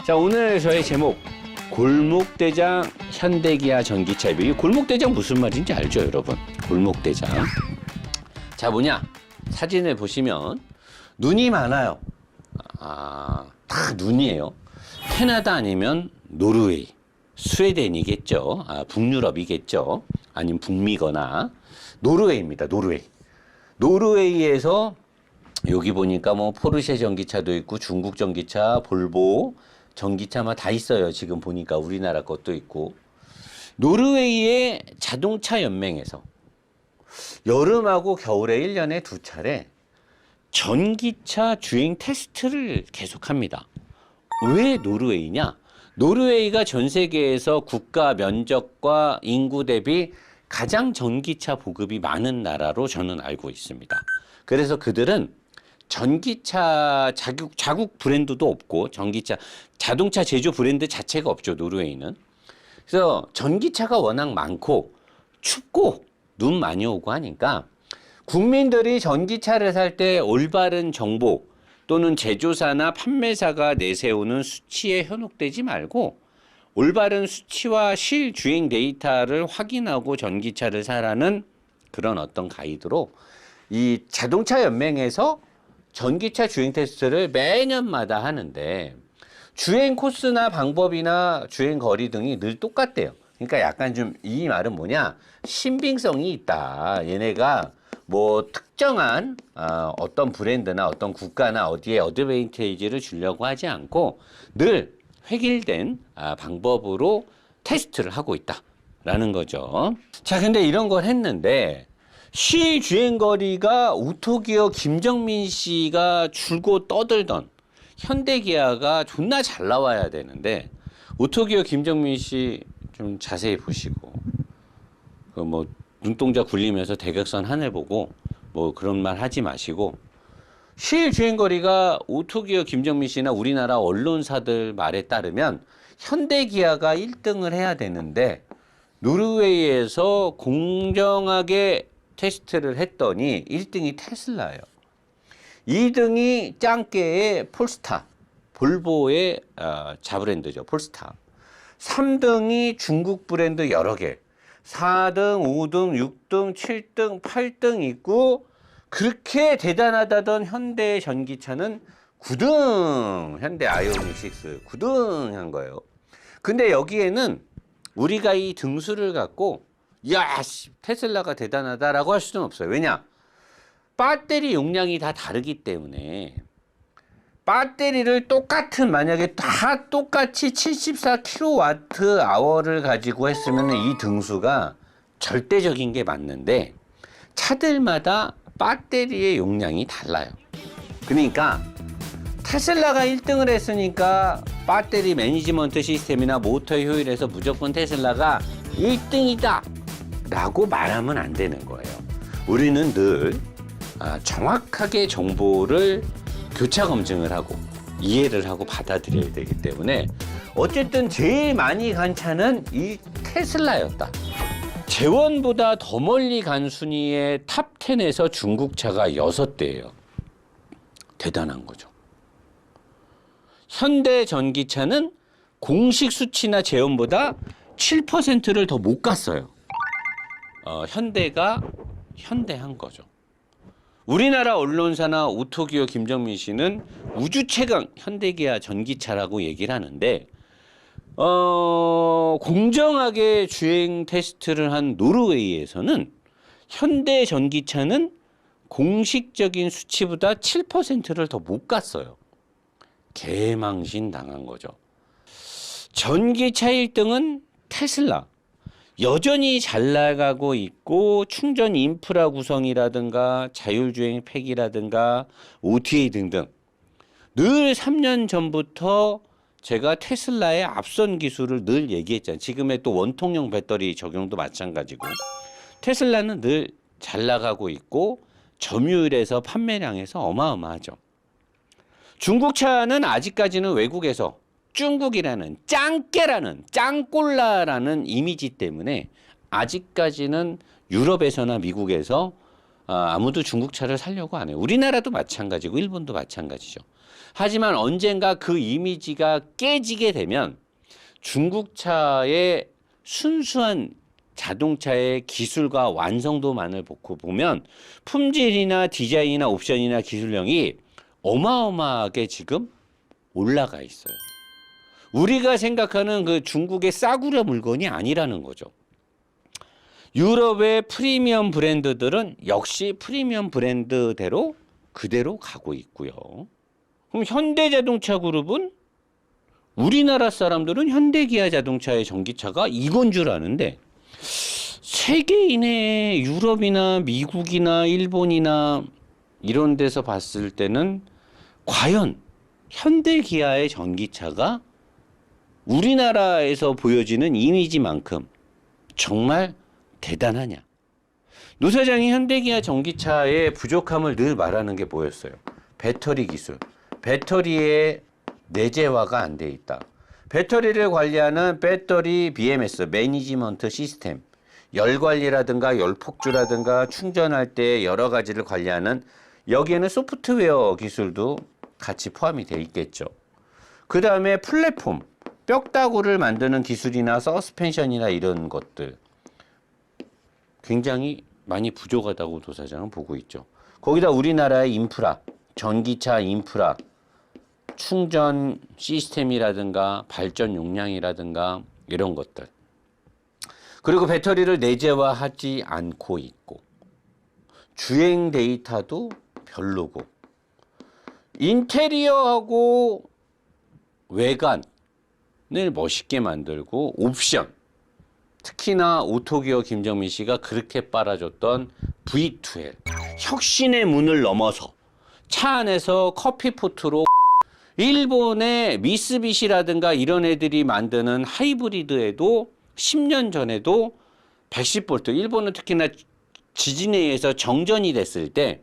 자, 오늘 저의 제목 골목대장 현대기아 전기차. 이 골목대장 무슨 말인지 알죠, 여러분? 골목대장. 자, 뭐냐? 사진을 보시면 눈이 많아요. 다 눈이에요. 캐나다 아니면 노르웨이, 스웨덴이겠죠. 북유럽이겠죠. 아니면 북미거나 노르웨이입니다. 노르웨이. 노르웨이에서 여기 보니까 뭐 포르쉐 전기차도 있고 중국 전기차, 볼보 전기차만 다 있어요. 지금 보니까 우리나라 것도 있고. 노르웨이의 자동차 연맹에서 여름하고 겨울에 1년에 2차례 전기차 주행 테스트를 계속합니다. 왜 노르웨이냐? 노르웨이가 전 세계에서 국가 면적과 인구 대비 가장 전기차 보급이 많은 나라로 저는 알고 있습니다. 그래서 그들은 전기차 자국 브랜드도 없고 자동차 제조 브랜드 자체가 없죠, 노르웨이는. 그래서 전기차가 워낙 많고 춥고 눈 많이 오고 하니까 국민들이 전기차를 살 때 올바른 정보 또는 제조사나 판매사가 내세우는 수치에 현혹되지 말고 올바른 수치와 실주행 데이터를 확인하고 전기차를 사라는 그런 어떤 가이드로 이 자동차 연맹에서 전기차 주행 테스트를 매년마다 하는데 주행 코스나 방법이나 주행 거리 등이 늘 똑같대요. 그러니까 약간 좀 이 말은 뭐냐? 신빙성이 있다. 얘네가 뭐 특정한 어떤 브랜드나 어떤 국가나 어디에 어드밴티지를 주려고 하지 않고 늘 획일된 방법으로 테스트를 하고 있다라는 거죠. 자, 근데 이런 걸 했는데 시주행거리가 오토기어 김정민 씨가 줄곧 떠들던 현대기아가 존나 잘 나와야 되는데 오토기어 김정민 씨 좀 자세히 보시고 그 뭐 눈동자 굴리면서 대각선 하늘 보고 뭐 그런 말 하지 마시고 시주행거리가 오토기어 김정민 씨나 우리나라 언론사들 말에 따르면 현대기아가 1등을 해야 되는데 노르웨이에서 공정하게 테스트를 했더니 1등이 테슬라예요. 2등이 짱깨의 폴스타, 볼보의 자브랜드죠. 폴스타. 3등이 중국 브랜드 여러 개. 4등, 5등, 6등, 7등, 8등 있고 그렇게 대단하다던 현대 전기차는 9등. 현대 아이오닉 6 9등 한 거예요. 근데 여기에는 우리가 이 등수를 갖고 야, 테슬라가 대단하다라고 할 수는 없어요. 왜냐? 배터리 용량이 다 다르기 때문에 배터리를 만약에 다 똑같이 74kWh를 가지고 했으면 이 등수가 절대적인 게 맞는데 차들마다 배터리의 용량이 달라요. 그러니까 테슬라가 1등을 했으니까 배터리 매니지먼트 시스템이나 모터 효율에서 무조건 테슬라가 1등이다 라고 말하면 안 되는 거예요. 우리는 늘 정확하게 정보를 교차 검증을 하고 이해를 하고 받아들여야 되기 때문에 어쨌든 제일 많이 간 차는 이 테슬라였다. 재원보다 더 멀리 간 순위의 탑 10에서 중국차가 6대예요. 대단한 거죠. 현대 전기차는 공식 수치나 재원보다 7%를 더 못 갔어요. 현대가 현대한 거죠. 우리나라 언론사나 오토기어 김정민 씨는 우주 최강 현대기아 전기차라고 얘기를 하는데 공정하게 주행 테스트를 한 노르웨이에서는 현대 전기차는 공식적인 수치보다 7%를 더 못 갔어요. 개망신 당한 거죠. 전기차 1등은 테슬라. 여전히 잘 나가고 있고 충전 인프라 구성이라든가 자율주행 팩이라든가 OTA 등등 늘 3년 전부터 제가 테슬라의 앞선 기술을 늘 얘기했잖아요. 지금의 또 원통형 배터리 적용도 마찬가지고 테슬라는 늘 잘 나가고 있고 점유율에서 판매량에서 어마어마하죠. 중국차는 아직까지는 외국에서 중국이라는 짱깨라는 짱꼴라라는 이미지 때문에 아직까지는 유럽에서나 미국에서 아무도 중국 차를 사려고 안 해요. 우리나라도 마찬가지고 일본도 마찬가지죠. 하지만 언젠가 그 이미지가 깨지게 되면 중국 차의 순수한 자동차의 기술과 완성도만을 놓고 보면 품질이나 디자인이나 옵션이나 기술력이 어마어마하게 지금 올라가 있어요. 우리가 생각하는 그 중국의 싸구려 물건이 아니라는 거죠. 유럽의 프리미엄 브랜드들은 역시 프리미엄 브랜드대로 그대로 가고 있고요. 그럼 현대자동차 그룹은 우리나라 사람들은 현대기아 자동차의 전기차가 이건 줄 아는데 세계인의 유럽이나 미국이나 일본이나 이런 데서 봤을 때는 과연 현대기아의 전기차가 우리나라에서 보여지는 이미지만큼 정말 대단하냐. 노 사장이 현대기아 전기차의 부족함을 늘 말하는 게 뭐였어요? 배터리 기술. 배터리의 내재화가 안 돼 있다. 배터리를 관리하는 배터리 BMS, 매니지먼트 시스템, 열 관리라든가 열 폭주라든가 충전할 때 여러 가지를 관리하는 여기에는 소프트웨어 기술도 같이 포함이 돼 있겠죠. 그 다음에 플랫폼, 뼈다구를 만드는 기술이나 서스펜션이나 이런 것들 굉장히 많이 부족하다고 도사장은 보고 있죠. 거기다 우리나라의 인프라, 전기차 인프라, 충전 시스템이라든가 발전 용량이라든가 이런 것들. 그리고 배터리를 내재화하지 않고 있고 주행 데이터도 별로고 인테리어하고 외관을 멋있게 만들고 옵션, 특히나 오토기어 김정민 씨가 그렇게 빨아줬던 V2L 혁신의 문을 넘어서 차 안에서 커피포트로 일본의 미쓰비시라든가 이런 애들이 만드는 하이브리드에도 10년 전에도 110V, 일본은 특히나 지진에 의해서 정전이 됐을 때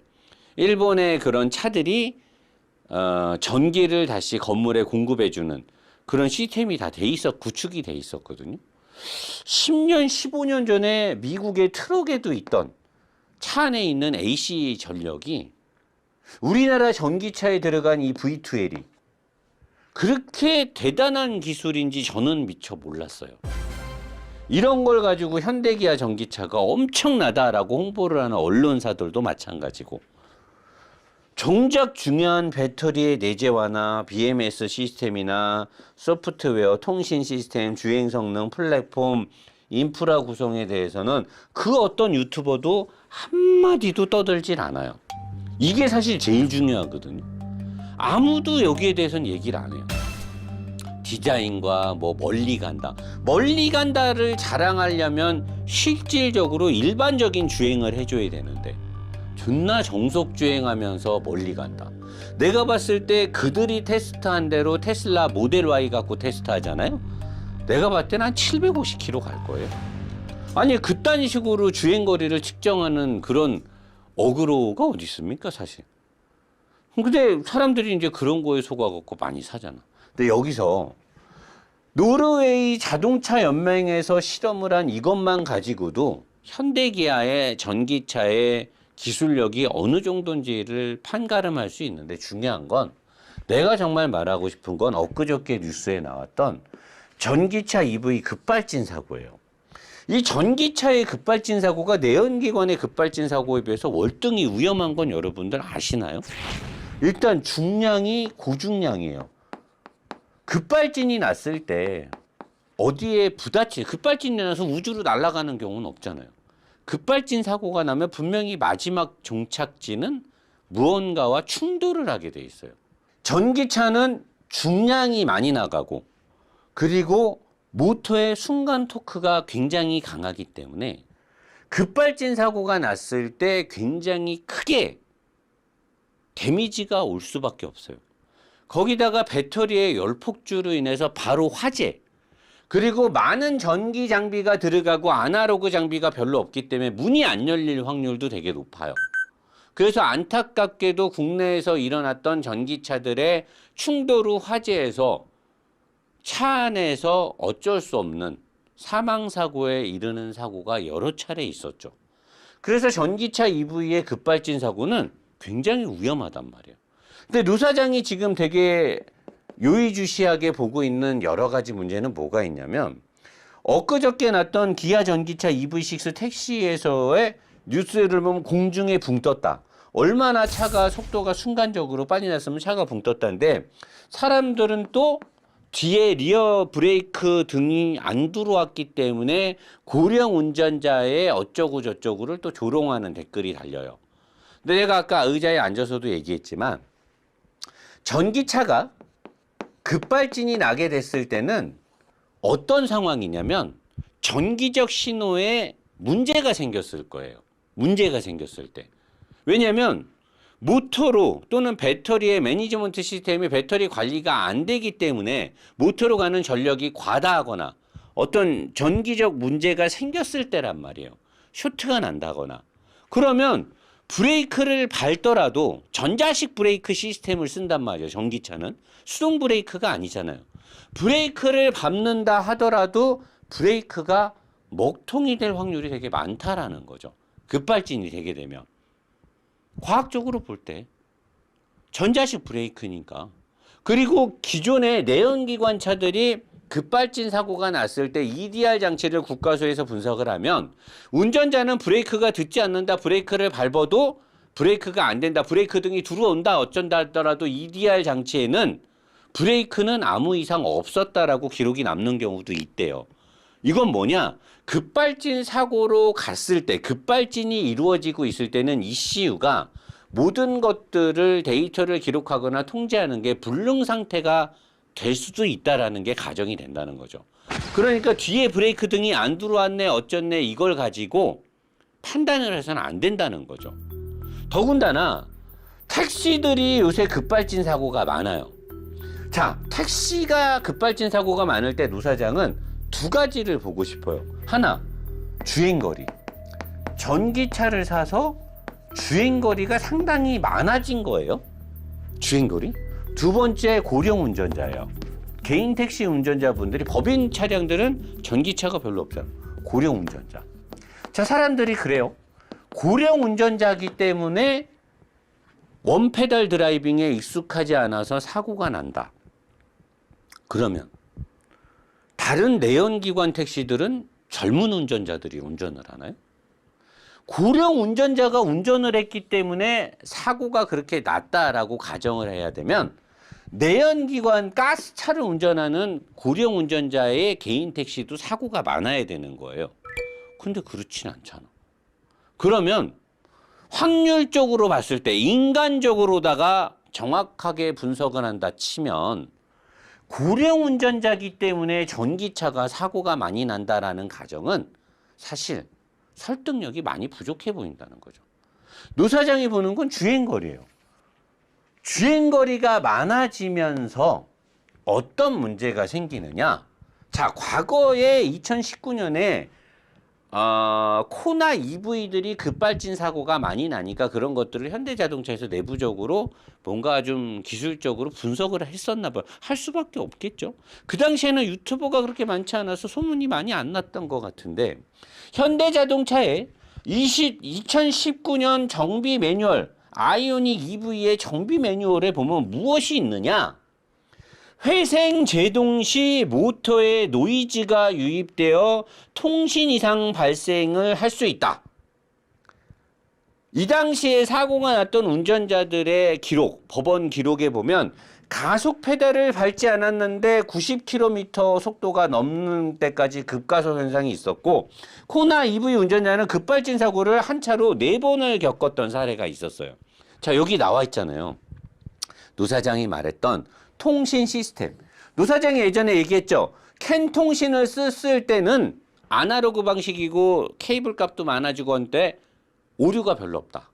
일본의 그런 차들이 전기를 다시 건물에 공급해주는 그런 시스템이 다 돼 있어 구축이 돼 있었거든요. 10년, 15년 전에 미국의 트럭에도 있던 차 안에 있는 AC 전력이 우리나라 전기차에 들어간 이 V2L이 그렇게 대단한 기술인지 저는 미처 몰랐어요. 이런 걸 가지고 현대기아 전기차가 엄청나다라고 홍보를 하는 언론사들도 마찬가지고 정작 중요한 배터리의 내재화나 BMS 시스템이나 소프트웨어, 통신 시스템, 주행 성능, 플랫폼, 인프라 구성에 대해서는 그 어떤 유튜버도 한마디도 떠들질 않아요. 이게 사실 제일 중요하거든요. 아무도 여기에 대해서는 얘기를 안 해요. 디자인과 뭐 멀리 간다. 멀리 간다를 자랑하려면 실질적으로 일반적인 주행을 해줘야 되는데 존나 정속 주행하면서 멀리 간다. 내가 봤을 때 그들이 테스트한 대로 테슬라 모델 Y 갖고 테스트하잖아요. 내가 봤을 때는 한 750km 갈 거예요. 아니 그딴 식으로 주행거리를 측정하는 그런 어그로가 어디 있습니까 사실. 근데 사람들이 이제 그런 거에 속아갖고 많이 사잖아. 근데 여기서 노르웨이 자동차 연맹에서 실험을 한 이것만 가지고도 현대기아의 전기차의 기술력이 어느 정도인지를 판가름할 수 있는데 중요한 건 내가 정말 말하고 싶은 건 엊그저께 뉴스에 나왔던 전기차 EV 급발진 사고예요. 이 전기차의 급발진 사고가 내연기관의 급발진 사고에 비해서 월등히 위험한 건 여러분들 아시나요? 일단 중량이 고중량이에요. 급발진이 났을 때 어디에 급발진이 나서 우주로 날아가는 경우는 없잖아요. 급발진 사고가 나면 분명히 마지막 종착지는 무언가와 충돌을 하게 돼 있어요. 전기차는 중량이 많이 나가고 그리고 모터의 순간 토크가 굉장히 강하기 때문에 급발진 사고가 났을 때 굉장히 크게 데미지가 올 수밖에 없어요. 거기다가 배터리의 열폭주로 인해서 바로 화재, 그리고 많은 전기 장비가 들어가고 아날로그 장비가 별로 없기 때문에 문이 안 열릴 확률도 되게 높아요. 그래서 안타깝게도 국내에서 일어났던 전기차들의 충돌 후 화재에서 차 안에서 어쩔 수 없는 사망사고에 이르는 사고가 여러 차례 있었죠. 그래서 전기차 EV의 급발진 사고는 굉장히 위험하단 말이에요. 근데 노 사장이 지금 되게 요의주시하게 보고 있는 여러 가지 문제는 뭐가 있냐면 엊그저께 났던 기아 전기차 EV6 택시에서의 뉴스를 보면 공중에 붕 떴다. 얼마나 차가 속도가 순간적으로 빨리 났으면 차가 붕 떴다는데 사람들은 또 뒤에 리어 브레이크 등이 안 들어왔기 때문에 고령 운전자의 어쩌고 저쩌고를 또 조롱하는 댓글이 달려요. 근데 내가 아까 의자에 앉아서도 얘기했지만 전기차가 급발진이 나게 됐을 때는 어떤 상황이냐면 전기적 신호에 문제가 생겼을 거예요. 문제가 생겼을 때. 왜냐하면 모터로 또는 배터리의 매니지먼트 시스템이 배터리 관리가 안 되기 때문에 모터로 가는 전력이 과다하거나 어떤 전기적 문제가 생겼을 때란 말이에요. 쇼트가 난다거나. 그러면 브레이크를 밟더라도 전자식 브레이크 시스템을 쓴단 말이에요. 전기차는. 수동 브레이크가 아니잖아요. 브레이크를 밟는다 하더라도 브레이크가 먹통이 될 확률이 되게 많다라는 거죠. 급발진이 되게 되면. 과학적으로 볼 때 전자식 브레이크니까. 그리고 기존의 내연기관 차들이 급발진 사고가 났을 때 EDR 장치를 국가소에서 분석을 하면 운전자는 브레이크가 듣지 않는다. 브레이크를 밟아도 브레이크가 안 된다. 브레이크 등이 들어온다. 어쩐다 하더라도 EDR 장치에는 브레이크는 아무 이상 없었다라고 기록이 남는 경우도 있대요. 이건 뭐냐? 급발진 사고로 갔을 때, 급발진이 이루어지고 있을 때는 ECU가 모든 것들을 데이터를 기록하거나 통제하는 게 불능 상태가 될 수도 있다라는 게 가정이 된다는 거죠. 그러니까 뒤에 브레이크 등이 안 들어왔네, 어쩌네 이걸 가지고 판단을 해서는 안 된다는 거죠. 더군다나 택시들이 요새 급발진 사고가 많아요. 자, 택시가 급발진 사고가 많을 때 노 사장은 두 가지를 보고 싶어요. 하나, 주행거리. 전기차를 사서 주행거리가 상당히 많아진 거예요. 주행거리. 두 번째, 고령 운전자예요. 개인 택시 운전자분들이, 법인 차량들은 전기차가 별로 없잖아요. 고령 운전자. 자, 사람들이 그래요. 고령 운전자이기 때문에 원페달 드라이빙에 익숙하지 않아서 사고가 난다. 그러면 다른 내연기관 택시들은 젊은 운전자들이 운전을 하나요? 고령 운전자가 운전을 했기 때문에 사고가 그렇게 났다라고 가정을 해야 되면 내연기관 가스차를 운전하는 고령 운전자의 개인 택시도 사고가 많아야 되는 거예요. 근데 그렇진 않잖아. 그러면 확률적으로 봤을 때 인간적으로다가 정확하게 분석을 한다 치면 고령 운전자이기 때문에 전기차가 사고가 많이 난다라는 가정은 사실 설득력이 많이 부족해 보인다는 거죠. 노 사장이 보는 건 주행거리예요. 주행거리가 많아지면서 어떤 문제가 생기느냐? 자, 과거에 2019년에 코나 EV들이 급발진 사고가 많이 나니까 그런 것들을 현대자동차에서 내부적으로 뭔가 좀 기술적으로 분석을 했었나 봐요. 할 수밖에 없겠죠. 그 당시에는 유튜버가 그렇게 많지 않아서 소문이 많이 안 났던 것 같은데 현대자동차의 2019년 정비 매뉴얼 아이오닉 EV의 정비 매뉴얼에 보면 무엇이 있느냐? 회생 제동 시 모터에 노이즈가 유입되어 통신 이상 발생을 할 수 있다. 이 당시에 사고가 났던 운전자들의 기록, 법원 기록에 보면 가속 페달을 밟지 않았는데 90km 속도가 넘는 때까지 급가속 현상이 있었고 코나 EV 운전자는 급발진 사고를 한 차로 4번을 겪었던 사례가 있었어요. 자, 여기 나와 있잖아요. 노 사장이 말했던 통신 시스템. 노 사장이 예전에 얘기했죠. 캔 통신을 썼을 때는 아날로그 방식이고 케이블 값도 많아지고 한데 오류가 별로 없다.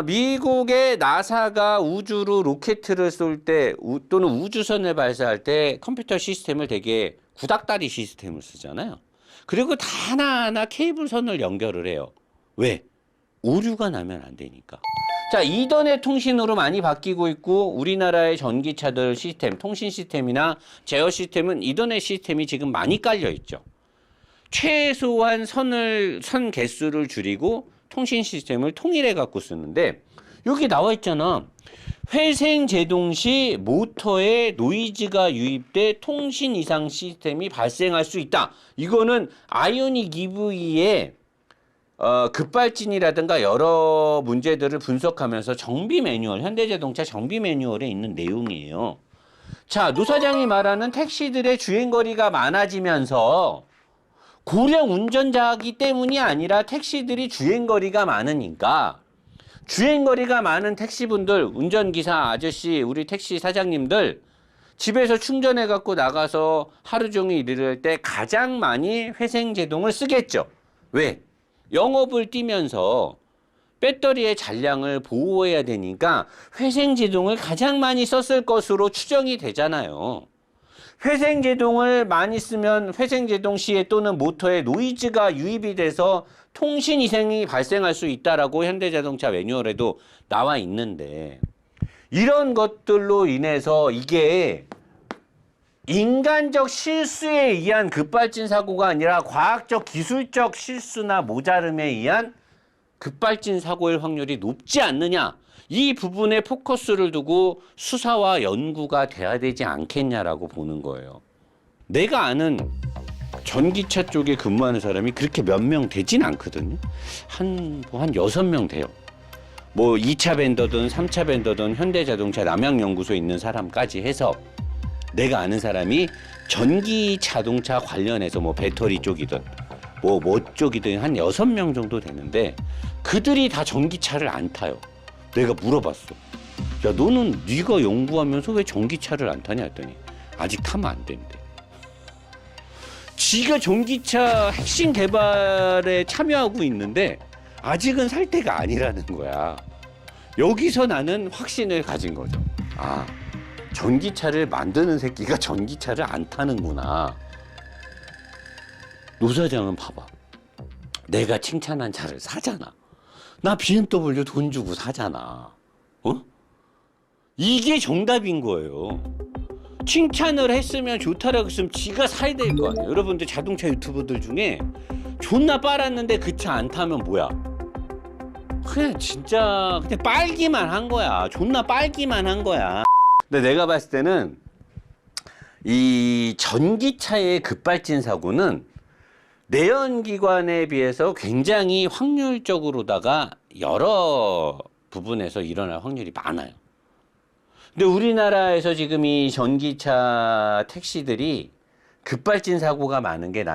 미국의 나사가 우주로 로켓을 쏠 때 또는 우주선을 발사할 때 컴퓨터 시스템을 되게 구닥다리 시스템을 쓰잖아요. 그리고 다 하나하나 케이블선을 연결을 해요. 왜? 오류가 나면 안 되니까. 자, 이더넷 통신으로 많이 바뀌고 있고 우리나라의 전기차들 시스템, 통신 시스템이나 제어 시스템은 이더넷 시스템이 지금 많이 깔려 있죠. 최소한 선 개수를 줄이고 통신 시스템을 통일해 갖고 쓰는데 여기 나와 있잖아. 회생 제동 시 모터에 노이즈가 유입돼 통신 이상 시스템이 발생할 수 있다. 이거는 아이오닉 EV의 급발진이라든가 여러 문제들을 분석하면서 정비 매뉴얼, 현대자동차 정비 매뉴얼에 있는 내용이에요. 자, 노 사장이 말하는 택시들의 주행거리가 많아지면서 고령 운전자이기 때문이 아니라 택시들이 주행거리가 많으니까 주행거리가 많은 택시분들, 운전기사 아저씨, 우리 택시 사장님들 집에서 충전해 갖고 나가서 하루 종일 일을 할 때 가장 많이 회생제동을 쓰겠죠. 왜? 영업을 뛰면서 배터리의 잔량을 보호해야 되니까 회생제동을 가장 많이 썼을 것으로 추정이 되잖아요. 회생제동을 많이 쓰면 회생제동 시에 또는 모터에 노이즈가 유입이 돼서 통신 이상이 발생할 수 있다라고 현대자동차 매뉴얼에도 나와 있는데 이런 것들로 인해서 이게 인간적 실수에 의한 급발진 사고가 아니라 과학적 기술적 실수나 모자름에 의한 급발진 사고일 확률이 높지 않느냐, 이 부분에 포커스를 두고 수사와 연구가 돼야 되지 않겠냐라고 보는 거예요. 내가 아는 전기차 쪽에 근무하는 사람이 그렇게 몇 명 되진 않거든요. 한 6명 돼요. 뭐 2차 벤더든 3차 벤더든 현대자동차 남양연구소에 있는 사람까지 해서 내가 아는 사람이 전기자동차 관련해서 뭐 배터리 쪽이든 뭐 쪽이든 한 6명 정도 되는데 그들이 다 전기차를 안 타요. 내가 물어봤어. 야, 너는 네가 연구하면서 왜 전기차를 안 타냐 했더니 아직 타면 안 된대. 지가 전기차 핵심 개발에 참여하고 있는데 아직은 살 때가 아니라는 거야. 여기서 나는 확신을 가진 거죠. 아, 전기차를 만드는 새끼가 전기차를 안 타는구나. 노 사장은 봐봐. 내가 칭찬한 차를 사잖아. 나 BMW 돈 주고 사잖아. 어? 이게 정답인 거예요. 칭찬을 했으면 좋다라고 했으면 지가 사야 될 거 아니에요. 여러분들 자동차 유튜버들 중에 존나 빨았는데 그 차 안 타면 뭐야? 그냥 진짜 그냥 빨기만 한 거야. 존나 빨기만 한 거야. 근데 내가 봤을 때는 이 전기차의 급발진 사고는 내연기관에 비해서 굉장히 확률적으로다가 여러 부분에서 일어날 확률이 많아요. 근데 우리나라에서 지금 이 전기차 택시들이 급발진 사고가 많은 게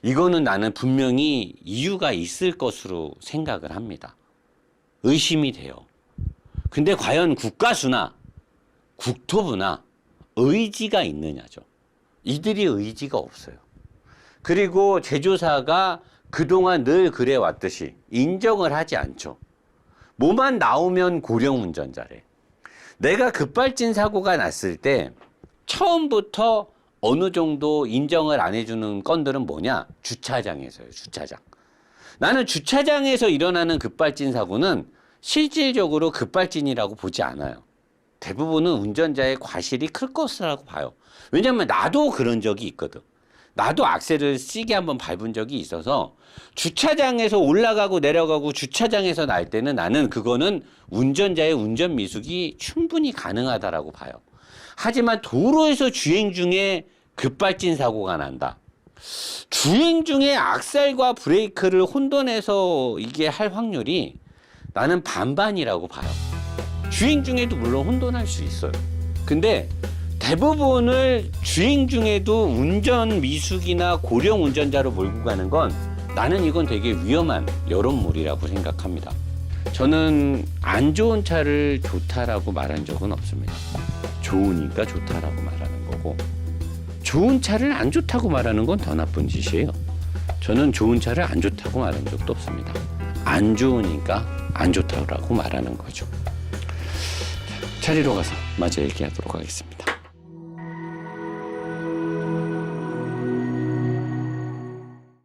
이거는 나는 분명히 이유가 있을 것으로 생각을 합니다. 의심이 돼요. 근데 과연 국가수나 국토부나 의지가 있느냐죠. 이들이 의지가 없어요. 그리고 제조사가 그동안 늘 그래왔듯이 인정을 하지 않죠. 뭐만 나오면 고령 운전자래. 내가 급발진 사고가 났을 때 처음부터 어느 정도 인정을 안 해주는 건들은 뭐냐? 주차장에서요. 주차장. 나는 주차장에서 일어나는 급발진 사고는 실질적으로 급발진이라고 보지 않아요. 대부분은 운전자의 과실이 클 것이라고 봐요. 왜냐면 나도 그런 적이 있거든. 나도 악셀을 세게 한번 밟은 적이 있어서 주차장에서 올라가고 내려가고 주차장에서 날 때는 나는 그거는 운전자의 운전 미숙이 충분히 가능하다라고 봐요. 하지만 도로에서 주행 중에 급발진 사고가 난다. 주행 중에 악셀과 브레이크를 혼돈해서 이게 할 확률이 나는 반반이라고 봐요. 주행 중에도 물론 혼돈할 수 있어요. 근데 대부분을 주행 중에도 운전 미숙이나 고령 운전자로 몰고 가는 건 나는 이건 되게 위험한 여론몰이라고 생각합니다. 저는 안 좋은 차를 좋다라고 말한 적은 없습니다. 좋으니까 좋다라고 말하는 거고, 좋은 차를 안 좋다고 말하는 건 더 나쁜 짓이에요. 저는 좋은 차를 안 좋다고 말한 적도 없습니다. 안 좋으니까 안 좋다고 말하는 거죠. 차리러 가서 마저 얘기하도록 하겠습니다.